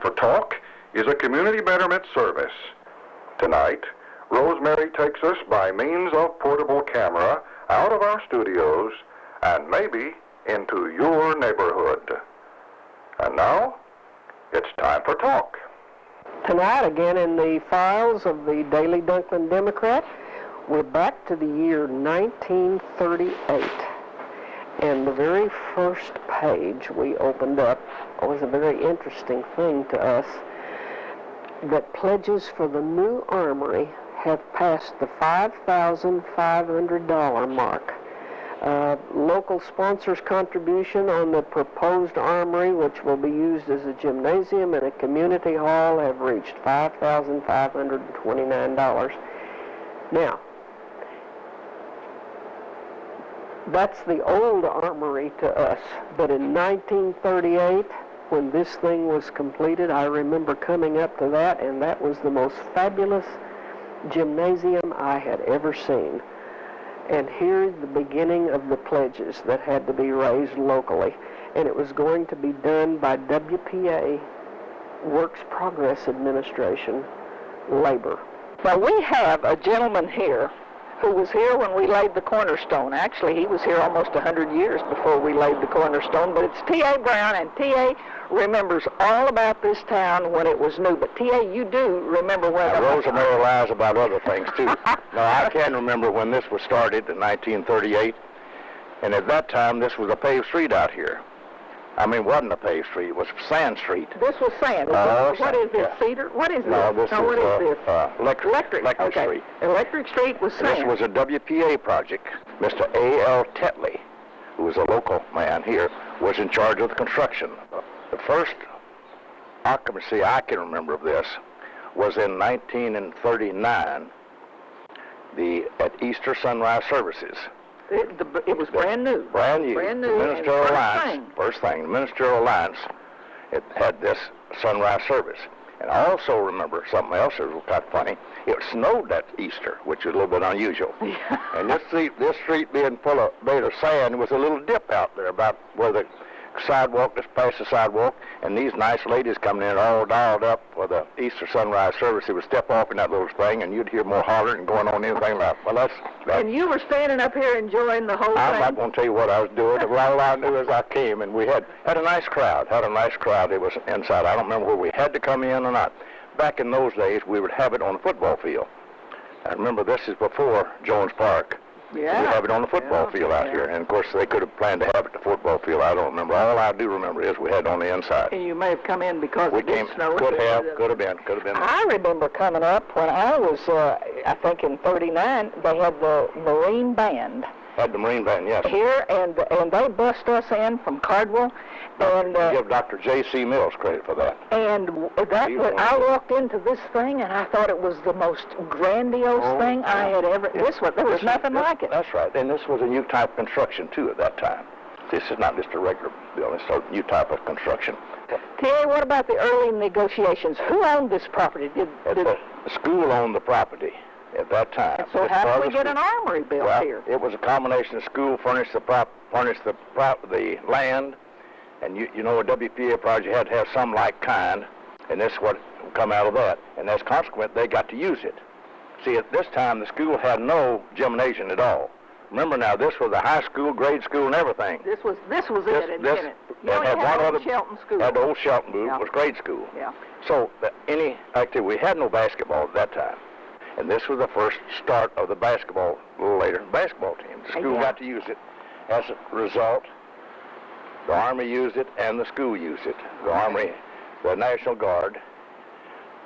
for Talk is a community betterment service. Tonight, Rosemary takes us by means of portable camera out of our studios and maybe into your neighborhood. And now, it's time for Talk. Tonight, again in the files of the Daily Dunklin Democrat, we're back to the year 1938. And the very first page we opened up was a very interesting thing to us, that pledges for the new Armory have passed the $5,500 mark. Local sponsors' contribution on the proposed Armory, which will be used as a gymnasium and a community hall, have reached $5,529. Now, that's the old Armory to us, but in 1938, when this thing was completed, I remember coming up to that, and that was the most fabulous gymnasium I had ever seen. And here's the beginning of the pledges that had to be raised locally, and it was going to be done by WPA, Works Progress Administration, Labor. Well, we have a gentleman here who was here when we laid the cornerstone. Actually, he was here almost 100 years before we laid the cornerstone, but it's T.A. Brown, and T.A. remembers all about this town when it was new. But T.A., you do remember when... Rosemary lies about other things, too. No, I can remember when this was started in 1938, and at that time, this was a paved street out here. I mean, it wasn't a paved street. It was sand street. This was sand. What is this, cedar? What is this? No, this is Electric okay. Street. Electric Street was sand. This was a WPA project. Mr. A.L. Tetley, who was a local man here, was in charge of the construction. The first occupancy I can remember of this was in 1939, at Easter Sunrise Services. It was brand new. Brand new. Brand new. The Ministerial Alliance. First thing, the Ministerial Alliance, it had this sunrise service. And I also remember something else that was kind of funny. It snowed that Easter, which was a little bit unusual. Yeah. And this street being made of sand, was a little dip out there about where the sidewalk, just past the sidewalk, and these nice ladies coming in all dialed up for the Easter sunrise service. They would step off in that little thing, and you'd hear more hollering and going on anything like, well, that's... And you were standing up here enjoying the whole thing? I'm not going to tell you what I was doing. All I knew as I came, and we had a nice crowd. It was inside. I don't remember where we had to come in or not. Back in those days, we would have it on the football field. I remember this is before Jones Park. Yeah. We have it on the football field out here. And, of course, they could have planned to have it at the football field. I don't remember. All I do remember is we had it on the inside. And you may have come in because it did snow. Could have been. I remember coming up when I was, I think in 39, they had the Marine Band. Had the Marine Band, yes. Here, and they bussed us in from Cardwell. And give Dr. J.C. Mills credit for that. And I walked into this thing, and I thought it was the most grandiose thing I had ever... There was nothing like it. That's right. And this was a new type of construction, too, at that time. This is not just a regular building. It's a new type of construction. T.A., what about the early negotiations? Who owned this property? The school owned the property at that time. And so how did we get an armory built here? It was a combination of school furnished the land, and you know a WPA project had to have some like kind, and this is what come out of that. And as consequent, they got to use it. See, at this time, the school had no gymnasium at all. Remember now, this was a high school, grade school, and everything. This was it in Kennett. You only had had old Shelton School. Had the old Shelton booth, was grade school. Yeah. So any activity, we had no basketball at that time. And this was the first start of the basketball, a little later, basketball team. The school got to use it. As a result, the Army used it and the school used it. The Army, the National Guard,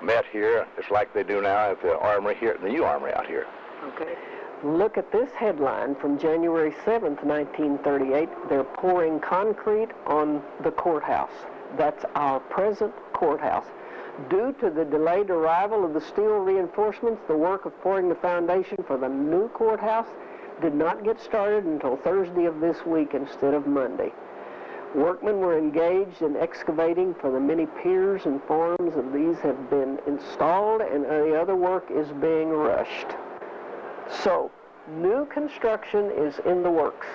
met here, just like they do now at the Armory here, the new Armory out here. Okay. Look at this headline from January 7th, 1938. They're pouring concrete on the courthouse. That's our present courthouse. Due to the delayed arrival of the steel reinforcements, the work of pouring the foundation for the new courthouse did not get started until Thursday of this week instead of Monday. Workmen were engaged in excavating for the many piers and forms of these have been installed, and the other work is being rushed. So, new construction is in the works.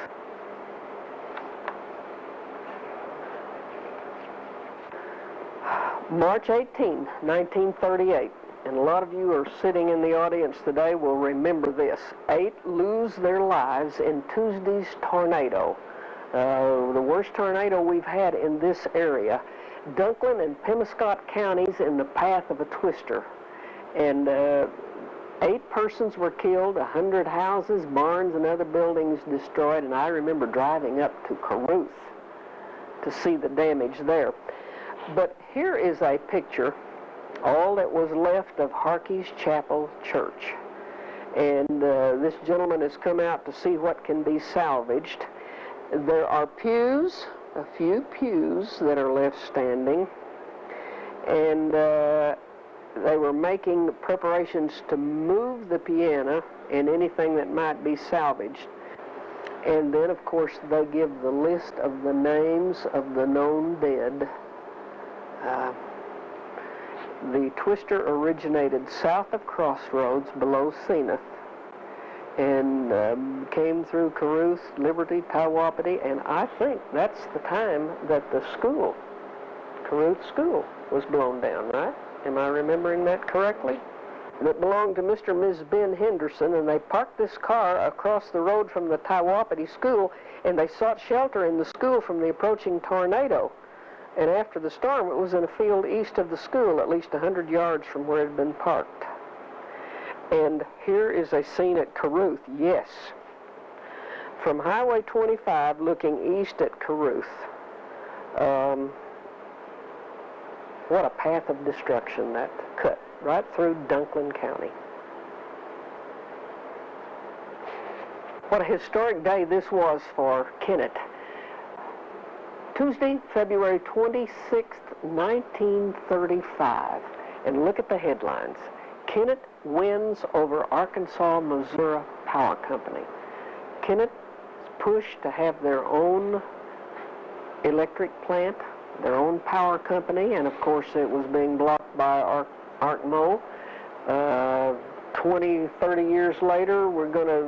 March 18, 1938, and a lot of you are sitting in the audience today will remember this. 8 lose their lives in Tuesday's tornado, the worst tornado we've had in this area. Dunklin and Pemiscot counties in the path of a twister, and 8 persons were killed, 100 houses, barns, and other buildings destroyed, and I remember driving up to Caruth to see the damage there. But here is a picture, all that was left of Harkey's Chapel Church. And this gentleman has come out to see what can be salvaged. There are pews, a few pews that are left standing, and they were making preparations to move the piano and anything that might be salvaged. And then, of course, they give the list of the names of the known dead. The twister originated south of Crossroads below Zenith and came through Caruth, Liberty, Tawapati, and I think that's the time that the school, Caruth School, was blown down, right? Am I remembering that correctly? That belonged to Mr. and Ms. Ben Henderson, and they parked this car across the road from the Tawapati School, and they sought shelter in the school from the approaching tornado. And after the storm, it was in a field east of the school, at least 100 yards from where it had been parked. And here is a scene at Caruth, yes. From Highway 25 looking east at Caruth. What a path of destruction that cut right through Dunklin County. What a historic day this was for Kennett. Tuesday, February 26th, 1935. And look at the headlines. Kennett wins over Arkansas Missouri Power Company. Kennett's pushed to have their own electric plant, their own power company, and of course it was being blocked by Arcmo. 20, 30 years later,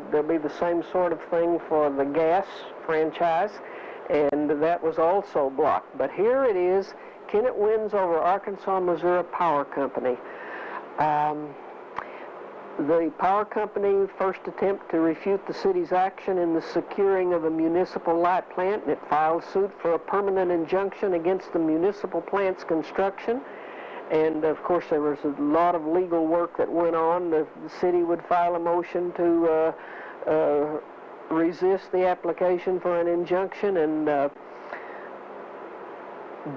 there'll be the same sort of thing for the gas franchise, and that was also blocked. But here it is, Kennett wins over Arkansas Missouri Power Company. The power company first attempt to refute the city's action in the securing of a municipal light plant, and it filed suit for a permanent injunction against the municipal plant's construction. And of course there was a lot of legal work that went on. The city would file a motion to resist the application for an injunction, and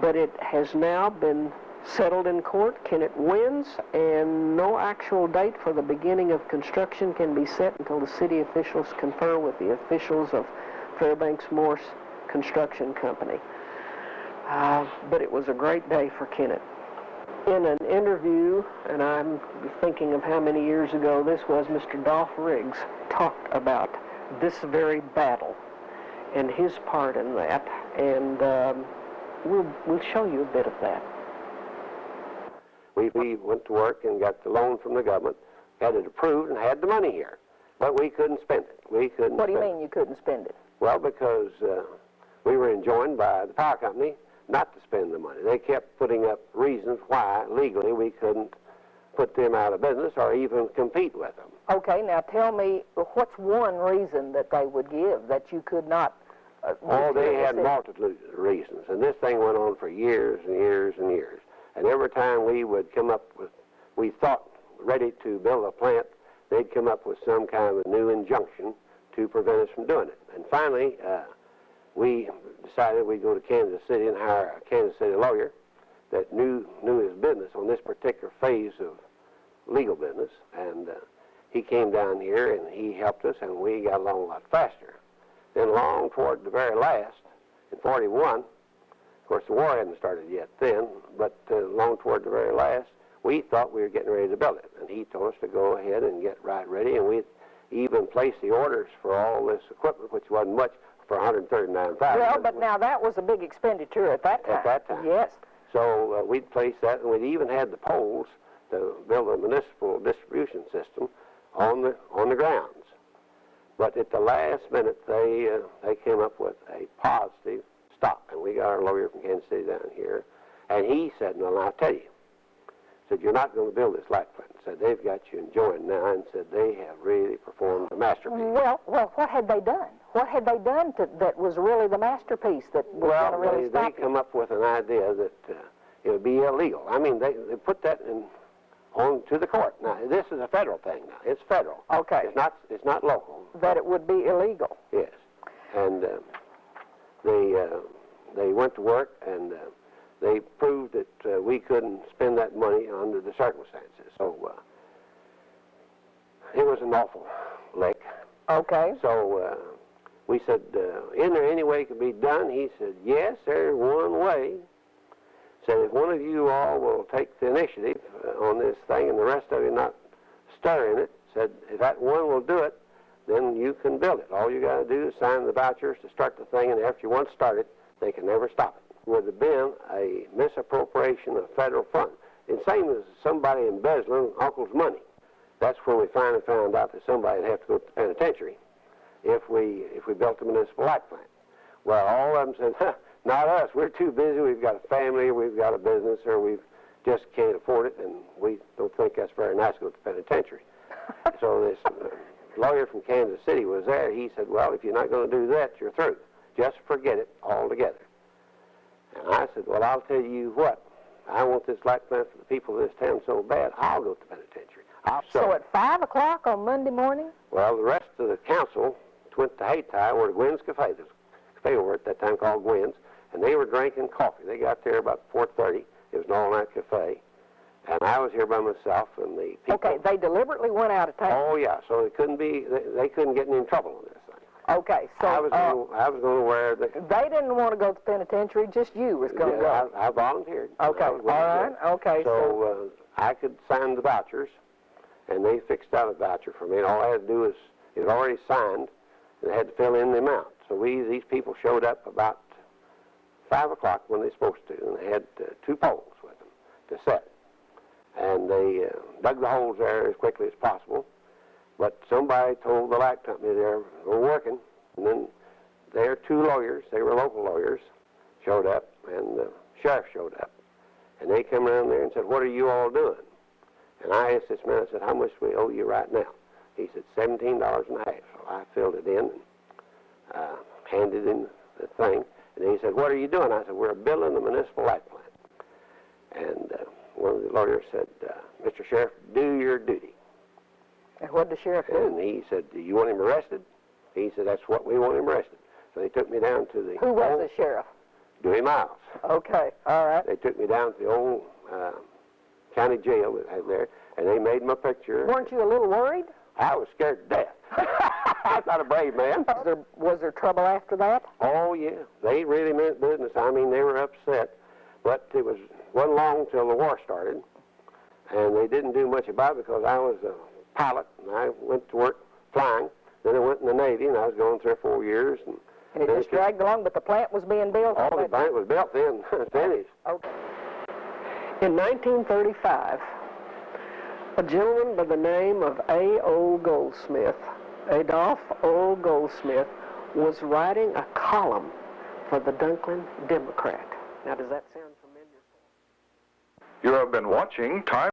but it has now been settled in court. Kennett wins, and no actual date for the beginning of construction can be set until the city officials confer with the officials of Fairbanks Morse Construction Company. But it was a great day for Kennett. In an interview, and I'm thinking of how many years ago this was, Mr. Dolph Riggs talked about this very battle and his part in that, and we'll show you a bit of that. We went to work and got the loan from the government, had it approved, and had the money here. But we couldn't spend it. What do you mean you couldn't spend it? Well, because we were enjoined by the power company not to spend the money. They kept putting up reasons why, legally, we couldn't put them out of business or even compete with them. Okay, now tell me, what's one reason that they would give that you could not... They had multitude of reasons, and this thing went on for years and years and years. And every time we would come up with, we thought ready to build a plant, they'd come up with some kind of a new injunction to prevent us from doing it. And finally, we decided we'd go to Kansas City and hire a Kansas City lawyer that knew his business on this particular phase of legal business. And he came down here and he helped us, and we got along a lot faster. Then along toward the very last, in 41, of course the war hadn't started yet then, but along toward the very last, we thought we were getting ready to build it. And he told us to go ahead and get right ready, and we even placed the orders for all this equipment, which wasn't much, for $139,000. Well, but now that was a big expenditure at that time. At that time. Yes. So we'd placed that, and we'd even had the poles to build a municipal distribution system on the grounds. But at the last minute, they came up with a positive stop, and we got our lawyer from Kansas City down here, And he said, well, I'll tell you. Said, you're not going to build this light plant. Said, they've got you enjoying now, and said, they have really performed a masterpiece. Well, what had they done? What had they done that was really the masterpiece that was going to really stop they come up with an idea that it would be illegal. I mean, they put that on to the court. Now, this is a federal thing now. It's federal. Okay. It's not local. That it would be illegal. Yes. And they went to work, and they proved that we couldn't spend that money under the circumstances. So it was an awful lick. Okay. So we said, is there any way it could be done? He said, yes, there's one way. Said, if one of you all will take the initiative on this thing and the rest of you not stir in it, said, if that one will do it, then you can build it. All you got to do is sign the vouchers to start the thing, and after you once started, they can never stop it. Would have been a misappropriation of federal funds. It's the same as somebody embezzling uncle's money. That's when we finally found out that somebody would have to go to the penitentiary if we built a municipal light plant. Well, all of them said, huh, not us. We're too busy. We've got a family, we've got a business, or we just can't afford it, and we don't think that's very nice to go to the penitentiary. So this lawyer from Kansas City was there. He said, well, if you're not going to do that, you're through. Just forget it altogether. And I said, well, I'll tell you what. I want this light plant for the people of this town so bad, I'll go to the penitentiary. So at 5 o'clock on Monday morning? Well, the rest of the council went to Hayti, where Gwen's Cafe. There was a cafe over at that time called Gwen's, and they were drinking coffee. They got there about 4:30. It was an all-night cafe. And I was here by myself, and the people... Okay, they deliberately went out of town. Oh, yeah, so it couldn't be, they couldn't get in trouble on this thing. Okay, so... I was going to wear the... They didn't want to go to the penitentiary, just you was going to go. I volunteered. Okay, all right, okay. So I could sign the vouchers, and they fixed out a voucher for me, and all I had to do is, it was already signed, and I had to fill in the amount. So these people showed up about 5 o'clock when they were supposed to, and they had 2 poles with them to set. And they dug the holes there as quickly as possible. But somebody told the light company they were working, and then their 2 lawyers, they were local lawyers, showed up, and the sheriff showed up. And they came around there and said, what are you all doing? And I asked this man, I said, how much do we owe you right now? He said, $17.50. So I filled it in and handed him the thing. And he said, what are you doing? I said, we're building a municipal light plant. And one of the lawyers said, Mr. Sheriff, do your duty. And what did the sheriff do? And he said, do you want him arrested? He said, that's what we want him arrested. So they took me down to the... Who was the sheriff? Dewey Miles. Okay, all right. They took me down to the old county jail that they had there, and they made my picture. Weren't you a little worried? I was scared to death. I'm not a brave man. Was there trouble after that? Oh, yeah. They really meant business. I mean, they were upset. But it wasn't long till the war started, and they didn't do much about it because I was a pilot, and I went to work flying. Then I went in the Navy, and I was going 3 or 4 years. And it just dragged along, but the plant was being built? Oh, the plant was built then, finished. Okay. In 1935, a gentleman by the name of A.O. Goldsmith, Adolph O. Goldsmith, was writing a column for the Dunklin Democrat. Now, does that sound familiar? You have been watching Time